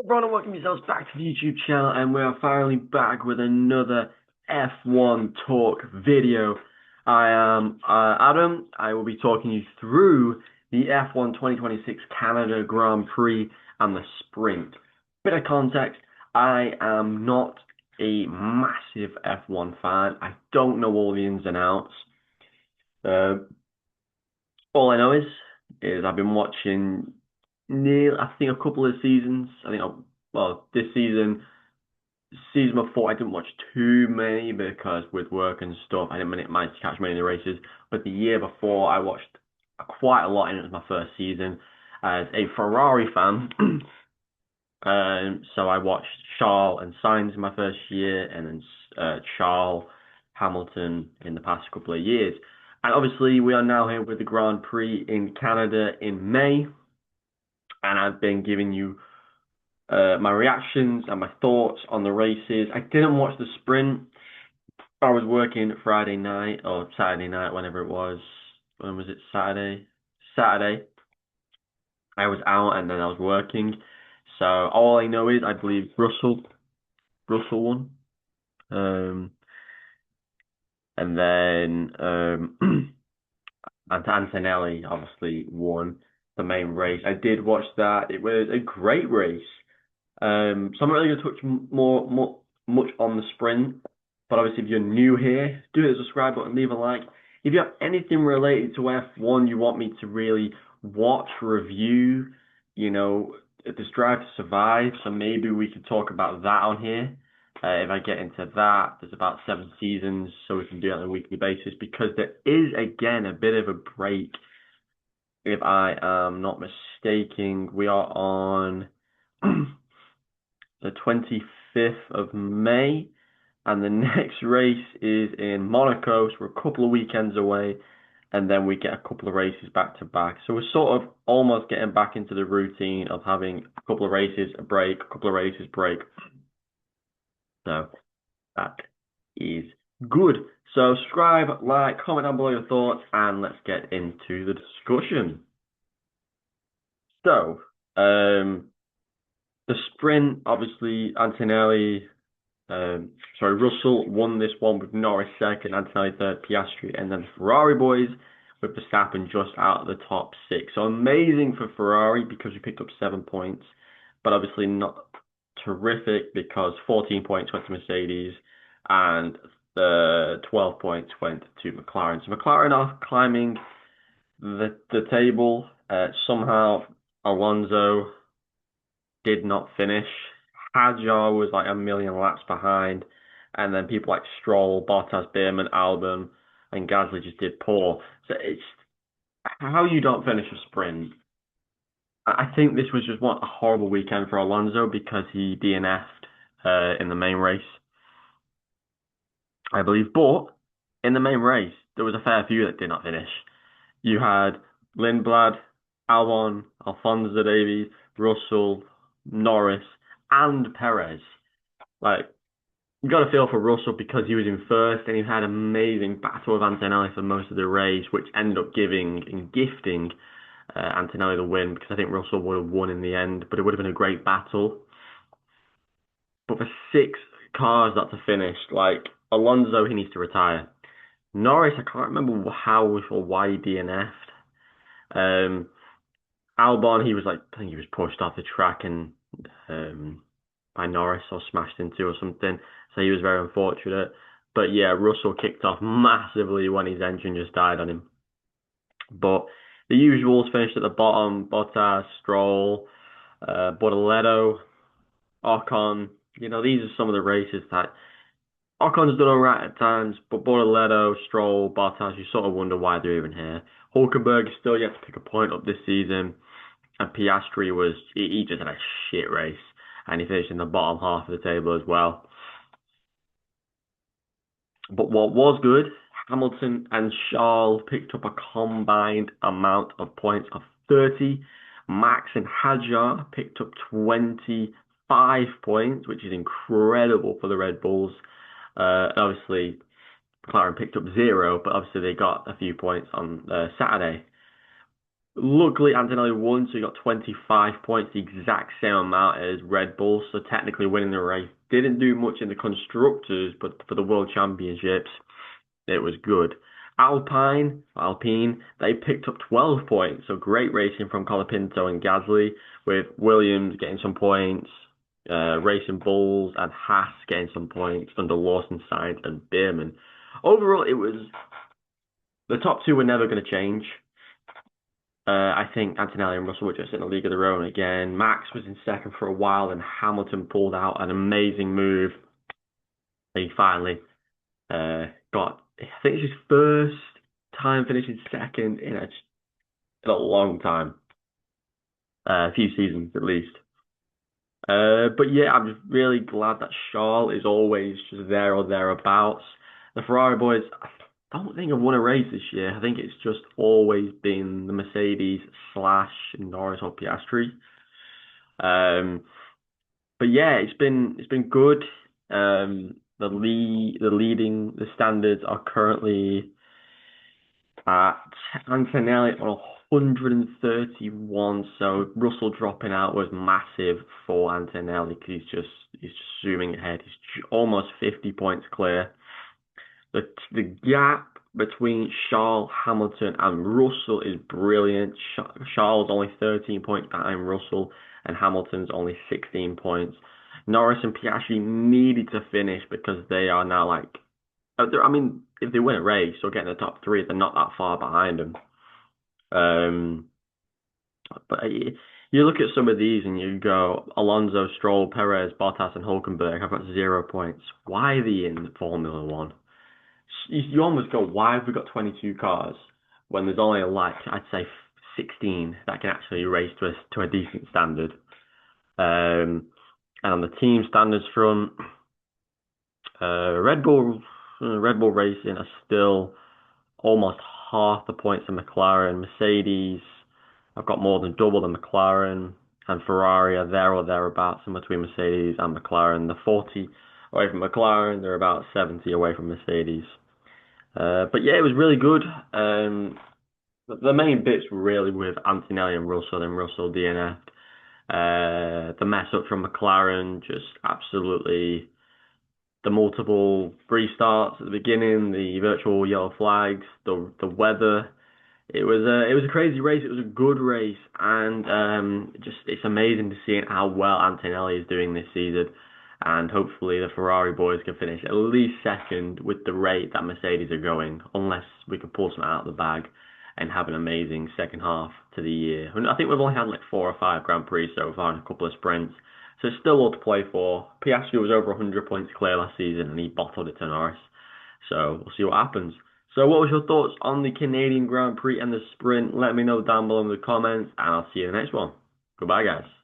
Everyone, and welcome yourselves back to the YouTube channel, and we are finally back with another F1 Talk video. I am Adam. I will be talking you through the F1 2026 Canada Grand Prix and the sprint. Bit of context, I am not a massive F1 fan. I don't know all the ins and outs. Uh, all I know is I've been watching I think a couple of seasons. Well, this season before I didn't watch too many because with work and stuff, I didn't manage to catch many of the races. But the year before, I watched quite a lot, and it was my first season as a Ferrari fan. So I watched Charles and Sainz in my first year, and then Charles Hamilton in the past couple of years. And obviously, we are now here with the Grand Prix in Canada in May, and I've been giving you my reactions and my thoughts on the races. I didn't watch the sprint. I was working Friday night or Saturday night, whenever it was. When was it? Saturday. Saturday. I was out and then I was working. So all I know is I believe Russell won. Um, and then Antonelli obviously won the main race. I did watch that. It was a great race. So I'm not really going to touch much on the sprint, but obviously if you're new here, do hit the subscribe button, leave a like. If you have anything related to F1 you want me to really watch, review, this Drive to Survive, so maybe we could talk about that on here. If I get into that, there's about 7 seasons, so we can do it on a weekly basis because there is, again, a bit of a break. If I am not mistaken, we are on the 25th of May, and the next race is in Monaco, so we're a couple of weekends away, and then we get a couple of races back to back. So we're sort of almost getting back into the routine of having a couple of races, a break, a couple of races, break. So that is good. So subscribe, like, comment down below your thoughts, and let's get into the discussion. So, the sprint, obviously, Russell won this one with Norris second, Antonelli third, Piastri, and then the Ferrari boys with Verstappen just out of the top six. So amazing for Ferrari because we picked up 7 points, but obviously not terrific because 14 points went to Mercedes and the 12 points went to McLaren. So McLaren are climbing the table. Somehow Alonso did not finish. Hadjar was like a million laps behind, and then people like Stroll, Bottas, Behrman, Albon, and Gasly just did poor. So it's how you don't finish a sprint. I think this was just a horrible weekend for Alonso because he DNF'd in the main race, I believe. But in the main race, there was a fair few that did not finish. You had Lindblad, Albon, Alfonso Davies, Russell, Norris, and Perez. Like, you got to feel for Russell because he was in first and he had an amazing battle with Antonelli for most of the race, which ended up giving and gifting Antonelli the win because I think Russell would have won in the end, but it would have been a great battle. But for 6 cars not to finish, like Alonso, he needs to retire. Norris, I can't remember how or why he DNF'd. Albon, I think he was pushed off the track and by Norris or smashed into or something. So he was very unfortunate. But yeah, Russell kicked off massively when his engine just died on him. But the usuals finished at the bottom: Bottas, Stroll, Bortoleto, Ocon. These are some of the races that Ocon's done all right at times, but Bortoleto, Stroll, Bottas, you sort of wonder why they're even here. Hulkenberg is still yet to pick a point up this season, and Piastri he just had a shit race, and he finished in the bottom half of the table as well. But what was good, Hamilton and Charles picked up a combined amount of points of 30. Max and Hadjar picked up 25 points, which is incredible for the Red Bulls. Obviously, McLaren picked up 0, but obviously they got a few points on Saturday. Luckily, Antonelli won, so he got 25 points, the exact same amount as Red Bull. So technically winning the race. Didn't do much in the constructors, but for the World Championships, it was good. Alpine, they picked up 12 points, so great racing from Colapinto and Gasly, with Williams getting some points, Racing Bulls and Haas getting some points under Lawson, Sainz, and Beerman. Overall, it was the top two were never going to change. I think Antonelli and Russell were just in a league of their own again. Max was in second for a while, and Hamilton pulled out an amazing move. He finally got, I think it's his first time finishing second in a long time, a few seasons at least. But yeah, I'm just really glad that Charles is always just there or thereabouts. The Ferrari boys, I don't think have won a race this year. I think it's just always been the Mercedes slash Norris or Piastri. Um, but yeah, it's been good. The standards are currently at Antonelli on 131. So Russell dropping out was massive for Antonelli because he's just zooming ahead. He's almost 50 points clear. The gap between Charles, Hamilton, and Russell is brilliant. Charles only 13 points behind Russell, and Hamilton's only 16 points. Norris and Piastri needed to finish because they are now like, I mean, if they win a race or get in the top three, they're not that far behind them. Um, but you look at some of these and you go, Alonso, Stroll, Perez, Bottas, and Hulkenberg have got 0 points. Why are they in Formula One? You almost go, why have we got 22 cars when there's only like, I'd say 16 that can actually race to a decent standard? And on the team standards front, Red Bull Racing are still almost half the points of McLaren. Mercedes have got more than double the McLaren, and Ferrari are there or thereabouts in between Mercedes and McLaren. They're 40 away from McLaren, they're about 70 away from Mercedes. But yeah, it was really good. The main bits were really with Antonelli and Russell, and Russell DNF'd. The mess up from McLaren, just absolutely the multiple restarts at the beginning, the virtual yellow flags, the weather. It was a crazy race. It was a good race, and just it's amazing to see how well Antonelli is doing this season. And hopefully the Ferrari boys can finish at least second with the rate that Mercedes are going, unless we can pull something out of the bag and have an amazing second half to the year. I think we've only had like 4 or 5 Grand Prix so far and a couple of sprints, so it's still all to play for. Piastri was over 100 points clear last season and he bottled it to Norris, so we'll see what happens. So what was your thoughts on the Canadian Grand Prix and the sprint? Let me know down below in the comments, and I'll see you in the next one. Goodbye, guys.